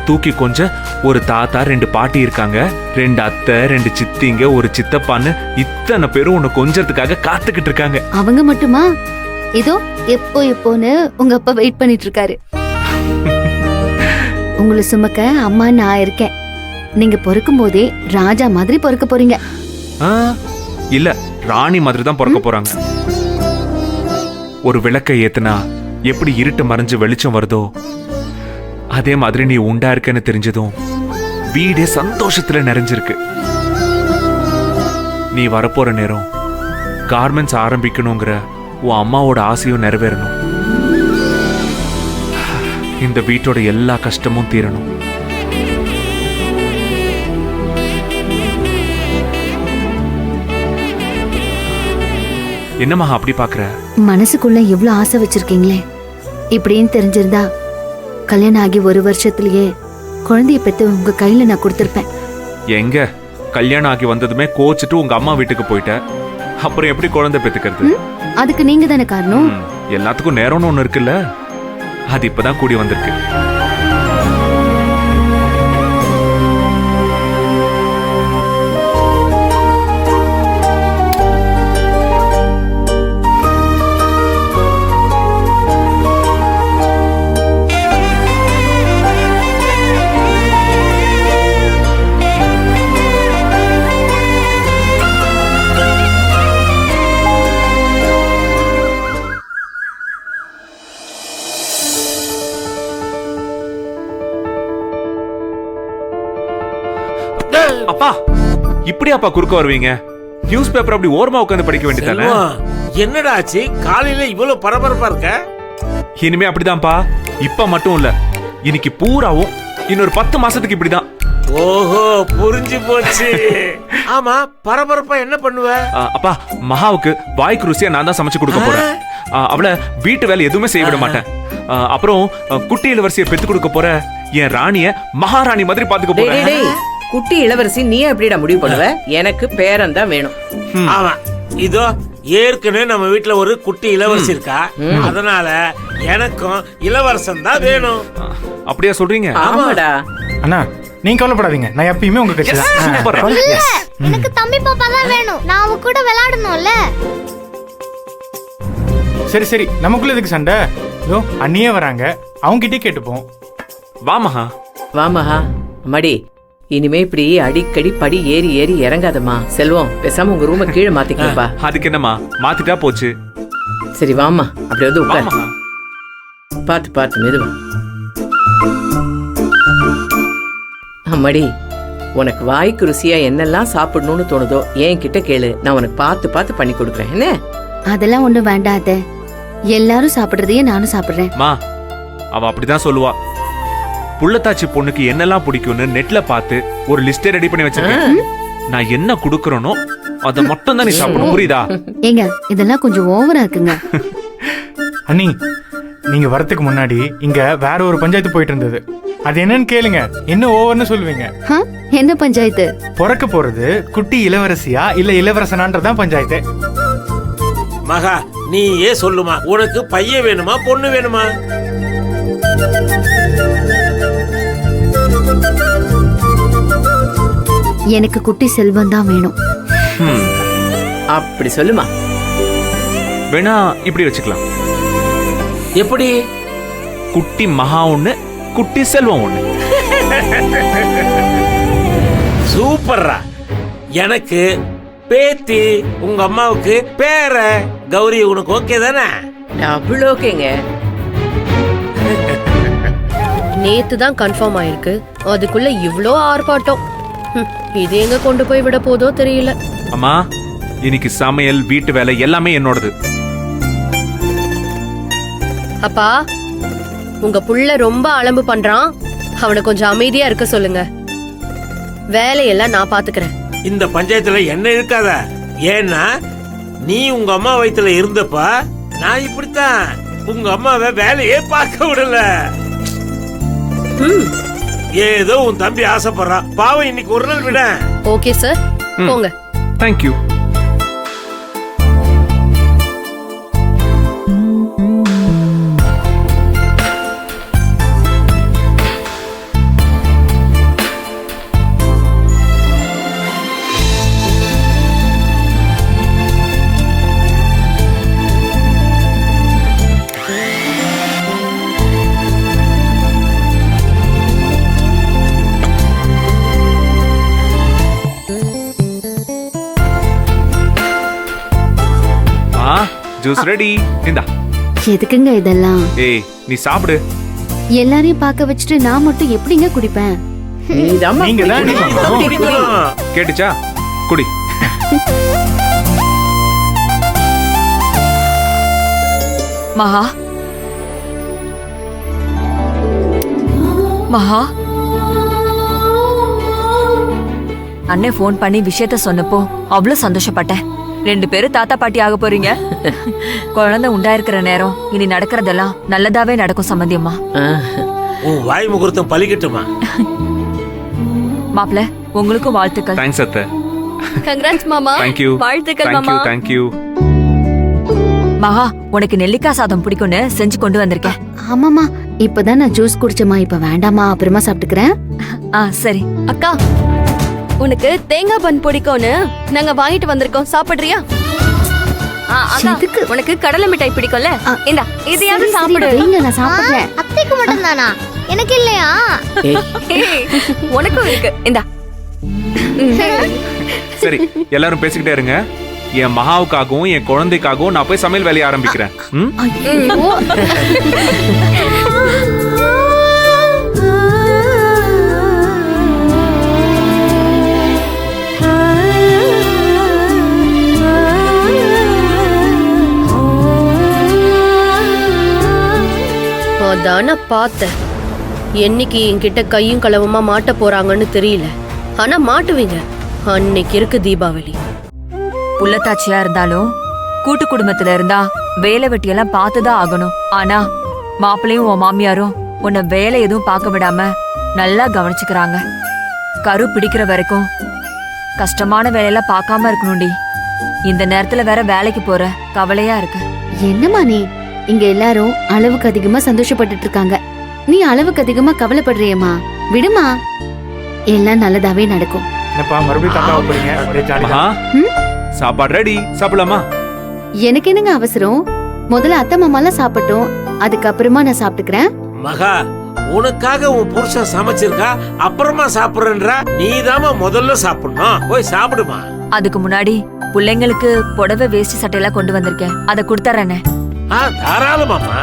தூக்கி கொஞ்சம் ஒரு தாத்தா 2 பாட்டி இருக்காங்க, 2 அத்தை, 2 சித்திங்க, ஒரு சித்தப்பான்னு இத்தனை பேரும் உன்னை கொஞ்சத்துக்காக காத்துக்கிட்டு இருக்காங்க. அவங்க மட்டுமா? இதோ எப்போன்னு உங்க அப்பா வெயிட் பண்ணிட்டு இருக்காரு. உங்களை சுமக்க அம்மா நான் இருக்கேன். நீங்க பொறுக்கும் போதே ராஜா மாதிரி பொறுக்க போறீங்க. இல்ல, ராணி மாதிரி தான் பொறுக்க போறாங்க. ஒரு விளக்கை ஏத்துனா எப்படி இருட்டு மறைஞ்சு வெளிச்சம் வருதோ, அதே மாதிரி நீ உண்டா இருக்கன்னு தெரிஞ்சதும் வீடே சந்தோஷத்துல நிறைஞ்சிருக்கு. நீ வரப்போற நேரம் கார்மெண்ட்ஸ் ஆரம்பிக்கணுங்கிற உன் அம்மாவோட ஆசையும் நிறைவேறணும். இந்த வீட்டோட எல்லா கஷ்டமும் தீரணும். என்னம்மா அப்படி பாக்குற? மனசுக்குள்ள எவ்வளவு ஆசை வச்சிருக்கீங்களே. இப்படின்னு தெரிஞ்சிருந்தா கல்யாணம் ஆகி 1 வருஷத்துலயே குழந்தைய பெத்து உங்க கையில நான் கொடுத்திருப்பேன். எங்க கல்யாணம் ஆகி வந்ததுமே கோச்சிட்டு உங்க அம்மா வீட்டுக்கு போயிட்ட, அப்புறம் எப்படி குழந்தை பெத்துக்கிறது? அதுக்கு நீங்க தானே காரணம். எல்லாத்துக்கும் நேரம்னு ஒண்ணு இருக்குல்ல, அது இப்பதான் கூடி வந்திருக்கு. அப்பா, இப்படி அப்பா குறுக்க வருவீங்க? நியூஸ் பேப்பர் அப்படி ஓரமா உட்கார்ந்து படிக்க வேண்டியதானே? என்னடா ஆச்சு, காலையில இவ்வளவு பரபரப்பா இருக்க? இனிமே அப்படிதான்ப்பா. இப்ப மட்டும் இல்ல, இன்னைக்கு பூராவும் இன்னொரு 10 மாசத்துக்கு இப்படிதான். ஓஹோ, புரிஞ்சு போச்சு. ஆமா, பரபரப்பா என்ன பண்ணுவ? அப்பா, மகாவுக்கு வாய்க்கு ருசியா நான் தான் சமைச்சு கொடுக்க போறேன். அவளை வீட்டு வேலை எதுவுமே செய்ய விட மாட்டேன். அப்புறம் குட்டி இளவரசியை பெத்து கொடுக்க போற என் ராணிய மகாராணி மாதிரி பாத்துக்க போறேன். குட்டி இளவரசி நீ எப்படிடா முடிவு பண்ணுவ? எனக்கு பேரன் தான் வேணும். ஆமா, இதோ ஏற்கனவே நம்ம வீட்டுல ஒரு குட்டி இளவரசி இருக்கா, அதனால எனக்கும் இளவரசன் தான் வேணும். அப்படியா சொல்றீங்க? ஆமாடா. அண்ணா, நீங்க கவலைப்படாதீங்க, நான் எப்பயுமே உங்க கட்சி தான். சூப்பர். எனக்கு தம்பி பாப்பா தான் வேணும். நான் அவ கூட விளையாடணும்ல. சரி சரி, நமக்குள்ள எதுக்கு சண்டை? இதோ அண்ணியே வராங்க, அவங்க கிட்டே கேட்டுப்போம். வா மகா. வா மகா. மடி, இனிமே இப்படி அடிக்கடி படி ஏறி ஏறி இறங்காதம்மா. செல்வம், பேசாம உங்க ரூம கீழே மாத்திக்கப்பா. அதுக்கு என்னம்மா, மாத்திட்டா போச்சு. சரி வாமா, அப்படி வந்து உட்கார். மகா. பாத்து பாத்து மெதுவா. அம்மாடி, உனக்கு வாய்க்கு ருசியா என்னெல்லாம் சாப்பிடணும்னு தோணுதோ என்கிட்ட கேளு, நான் உனக்கு பார்த்து பார்த்து பண்ணி கொடுக்குறேன். என்ன? அதெல்லாம் ஒண்ணும் வேண்டாத. எல்லாரும் சாப்பிடுறதையே நானும் சாப்பிடுறேன். மா, அவ அப்படிதான் சொல்லுவா. புள்ளத்தாச்சி பொண்ணுக்கு என்னெல்லாம் பிடிக்கும்னு நெட்ல பார்த்து ஒரு லிஸ்டே ரெடி பண்ணி வச்சிருக்கேன். நான் என்ன குடுக்கறனோ அத மட்டும் தான் நீ சாப்பிடணும், புரியுதா? ஏங்க, இதெல்லாம் கொஞ்சம் ஓவரா இருக்குங்க. அண்ணி, நீங்க வரதுக்கு முன்னாடி இங்க வேற ஒரு பஞ்சாயத்து போயிட்டு இருந்தது. அது என்னன்னு கேளுங்க, என்ன ஓவர்னு சொல்லுவீங்க. என்ன பஞ்சாயத்து? பிறக்க போறது குட்டி இளவரசியா இல்ல இளவரசனான்றதான் பஞ்சாயத்து. மகா, நீ ஏன் சொல்லுமா, உனக்கு பையன் வேணுமா பொண்ணு வேணுமா? எனக்கு குட்டி செல்வம் தான் வேணும். அப்படி சொல்லுமா. வேணா இப்படி வச்சுக்கலாம். எப்படி? குட்டி மகா ஒண்ணு, குட்டி செல்வம் ஒண்ணு. சூப்பர்ரா. எனக்கு பேத்தி, உங்க அம்மாவுக்கு பேர. கௌரி, உனக்கு ஓகே தானே? அவ்வளோ ஓகேங்க. நேத்து தான் கன்ஃபார்ம் ஆயிருக்கு, அதுக்குள்ள இவ்ளோ ஆர்ப்பாட்டம். இது எங்க கொண்டு போய் விட போதோ தெரியல. அம்மா, இன்னைக்கு சமையல் வீட்டு வேலை எல்லாமே என்னோடது. அப்பா, உங்க புள்ள ரொம்ப அலம்பு பண்றான், அவனை கொஞ்சம் அமைதியா இருக்க சொல்லுங்க. வேலையெல்லாம் நான் பாத்துக்கிறேன். இந்த பஞ்சாயத்துல என்ன இருக்காத. ஏன்னா நீ உங்க அம்மா வயித்துல இருந்தப்ப நான் இப்படித்தான் உங்க அம்மாவை வேலையே பார்க்க விடல. ஏதோ உன் தம்பி ஆசைப்படுறான், பாவம் இன்னைக்கு ஒரு நாள் விட. ஓகே சார், போங்க. தேங்க்யூ. Juice ready. இந்தா. எதுக்குங்க இதெல்லாம்? ஏய் நீ சாப்பிடு. எல்லாரையும் பார்க்க வச்சுட்டு நான் மட்டும் எப்படிங்க குடிப்பேன்? நீதாம்மா நீங்க தான் குடிக்கணும். குடிக்கணும். கேட்டுச்சா? குடி. மகா மகா அண்ணே ஃபோன் பண்ணி விஷயத்த சொன்னப்போ அவ்வளவு சந்தோஷப்பட்டேன். 2 பேரும் தாத்தா பாட்டி ஆக போறீங்க. குழந்தை உண்டாயிருக்கிற நேரம் இனி நடக்கிறதெல்லாம் நல்லதாவே நடக்கும் சம்பந்தியம்மா. உன் வாய் முகூர்த்தம் பலிக்கட்டுமா? மாப்ள உங்களுக்கும் வாழ்த்துக்கள். தேங்க்ஸ் அத்தை. கங்க்ராட்ஸ் மாமா. Thank you. வாழ்த்துக்கள் தேங்க் யூ. மாமா. Thank you. மகா உனக்கு நெல்லிக்காய் சாதம் பிடிக்கும்னு செஞ்சு கொண்டு வந்திருக்கேன். ஆமாமா, இப்பதான் நான் ஜூஸ் குடிச்சேமா. இப்ப வேண்டாமா, அப்புறமா சாப்பிட்டுக்கிறேன். சரி. அக்கா உனக்கு தேங்காய் பன் பிடிக்கும்னு நாங்க வாங்கிட்டு வந்திருக்கோம், சாப்பிடுறியா? எதுக்கு? உனக்கு கடலை மிட்டாய் பிடிக்கும்ல? இந்தா இதையாவது சரி, சாப்பிடு. சரி, வைங்க, நான் சாப்பிடுறேன். அத்தைக்கு மட்டும் தானா? எனக்கு இல்லையா? ஏய், உனக்கும் இருக்கு. இந்தா. சரி எல்லாரும் பேசிக்கிட்டே இருங்க. என் மகாவுக்காகவும் என் குழந்தைக்காகவும் நான் போய் சமையல் வேலையை ஆரம்பிக்கிறேன். ம்? ஐயோ. அதான பார்த்தேன். என்னைக்கு என்கிட்ட கையும் களவுமா மாட்ட போறாங்கன்னு தெரியல. ஆனா மாட்டுவீங்க. அன்னைக்கு இருக்கு தீபாவளி. புள்ளத்தாச்சியா இருந்தாலும் கூட்டு குடும்பத்துல இருந்தா வேலை வெட்டியெல்லாம் பார்த்துதான் ஆகணும். ஆனா மாப்பிள்ளையும் உன் மாமியாரும் உன்னை வேலை எதுவும் பார்க்க விடாம நல்லா கவனிச்சுக்கிறாங்க. கரு பிடிக்கிற வரைக்கும் கஷ்டமான வேலையெல்லாம் பார்க்காம இருக்கணும்டி. இந்த நேரத்துல வேற வேலைக்கு போற கவலையா இருக்கு. என்னம்மா நீ? இங்க எல்லாரும் அளவுக்கு அதிகமா சந்தோஷப்பட்டுட்டு இருக்காங்க. நீ அளவுக்கு அதிகமா கவலைப்படுறியம்மா. விடுமா, எல்லாம் நல்லதாவே நடக்கும். என்னப்பா மறுபடியும் தாத்தாவை போறீங்க? ஒரே ஜாலி மகா ம்? சாப்பாடு ரெடி. சாப்பிடலாமா? எனக்கு என்னங்க அவசரம்? முதல்ல அத்தை மாமாலாம் சாப்பிட்டோம், அதுக்கப்புறமா நான் சாப்பிட்டுக்கிறேன். மகா, உனக்காக உன் புருஷன் சமைச்சிருக்கா, அப்புறமா சாப்பிடுறா. நீதாம்மா முதல்ல சாப்பிடணும். போய் சாப்பிடுமா. அதுக்கு முன்னாடி பிள்ளைங்களுக்கு புடவை வேஷ்டி சட்டையெல்லாம் கொண்டு வந்திருக்கேன். அதை கொடுத்துறேன்னு. தாராளமாமா.